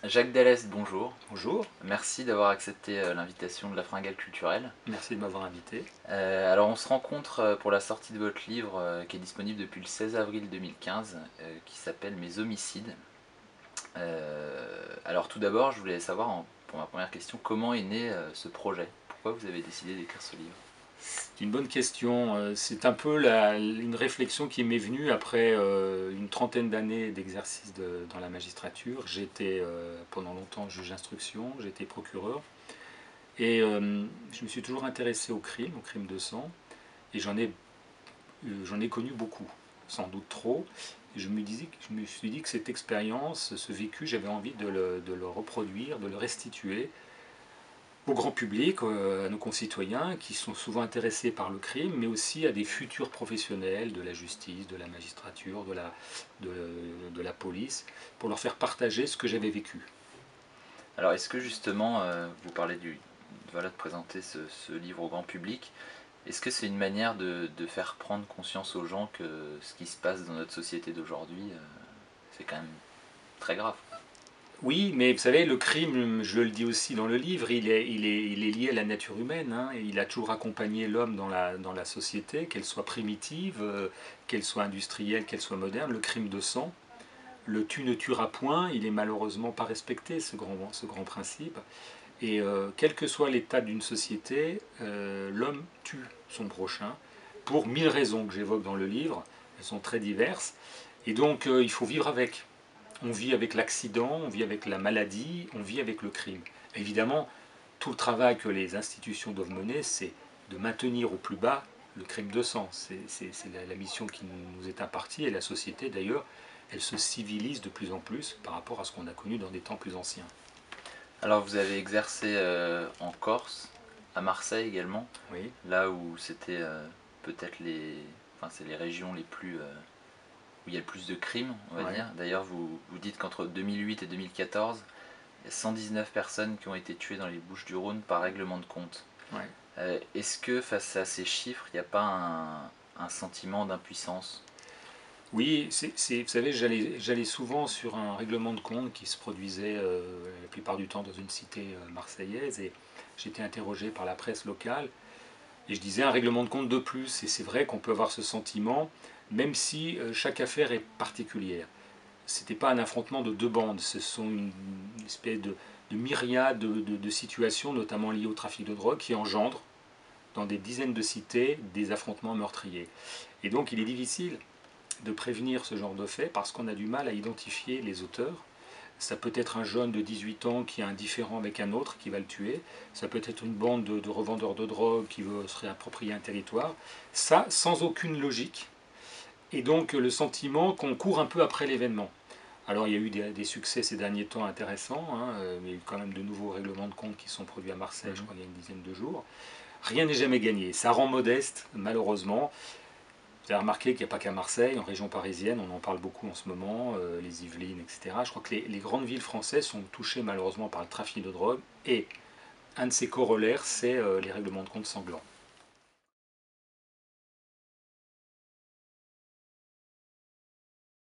Jacques Dallès, bonjour. Bonjour, Merci d'avoir accepté l'invitation de la Fringale culturelle. merci de m'avoir invité. Alors on se rencontre pour la sortie de votre livre qui est disponible depuis le 16 avril 2015, qui s'appelle Mes homicides. Alors tout d'abord, je voulais savoir, pour ma première question, comment est né ce projet? Pourquoi vous avez décidé d'écrire ce livre? C'est une bonne question. C'est un peu une réflexion qui m'est venue après une trentaine d'années d'exercice dans la magistrature. J'ai été pendant longtemps juge d'instruction, j'ai été procureur et je me suis toujours intéressé au crime de sang, et j'en ai connu beaucoup, sans doute trop. Et je me suis dit que cette expérience, ce vécu, j'avais envie de le reproduire, de le restituer au grand public, à nos concitoyens qui sont souvent intéressés par le crime, mais aussi à des futurs professionnels de la justice, de la magistrature, de, de la police, pour leur faire partager ce que j'avais vécu. Alors est-ce que justement, vous parlez voilà, de présenter ce livre au grand public, est-ce que c'est une manière de faire prendre conscience aux gens que ce qui se passe dans notre société d'aujourd'hui, c'est quand même très grave? Oui, mais vous savez, le crime, je le dis aussi dans le livre, il est lié à la nature humaine, hein, et il a toujours accompagné l'homme dans la société, qu'elle soit primitive, qu'elle soit industrielle, qu'elle soit moderne. Le crime de sang, le tu ne tueras point, il est malheureusement pas respecté, ce grand principe. Et quel que soit l'état d'une société, l'homme tue son prochain pour mille raisons que j'évoque dans le livre. Elles sont très diverses. Et donc il faut vivre avec. On vit avec l'accident, on vit avec la maladie, on vit avec le crime. Évidemment, tout le travail que les institutions doivent mener, c'est de maintenir au plus bas le crime de sang. C'est la mission qui nous est impartie, et la société d'ailleurs, elle se civilise de plus en plus par rapport à ce qu'on a connu dans des temps plus anciens. Alors vous avez exercé en Corse, à Marseille également, Oui, là où c'était peut-être enfin, c'est les régions les plus où il y a le plus de crimes, on va ouais. dire. D'ailleurs, vous dites qu'entre 2008 et 2014, il y a 119 personnes qui ont été tuées dans les Bouches-du-Rhône par règlement de compte. Ouais. Est-ce que face à ces chiffres, il n'y a pas un sentiment d'impuissance? Oui, vous savez, j'allais souvent sur un règlement de compte qui se produisait la plupart du temps dans une cité marseillaise, et j'étais interrogé par la presse locale, et je disais un règlement de compte de plus. Et c'est vrai qu'on peut avoir ce sentiment, même si chaque affaire est particulière. C'était pas un affrontement de deux bandes, ce sont une espèce de myriade de situations, notamment liées au trafic de drogue, qui engendrent dans des dizaines de cités des affrontements meurtriers. Et donc il est difficile de prévenir ce genre de fait parce qu'on a du mal à identifier les auteurs. Ça peut être un jeune de 18 ans qui a un différend avec un autre qui va le tuer. Ça peut être une bande de revendeurs de drogue qui veut se réapproprier un territoire. Ça, sans aucune logique. Et donc le sentiment qu'on court un peu après l'événement. Alors il y a eu des succès ces derniers temps intéressants, hein, mais il y a eu quand même de nouveaux règlements de compte qui sont produits à Marseille, je Mhm. crois, il y a une dizaine de jours. Rien n'est jamais gagné. Ça rend modeste, malheureusement. Vous avez remarqué qu'il n'y a pas qu'à Marseille, en région parisienne, on en parle beaucoup en ce moment, les Yvelines, etc. Je crois que les grandes villes françaises sont touchées malheureusement par le trafic de drogue, et un de ses corollaires, c'est les règlements de compte sanglants.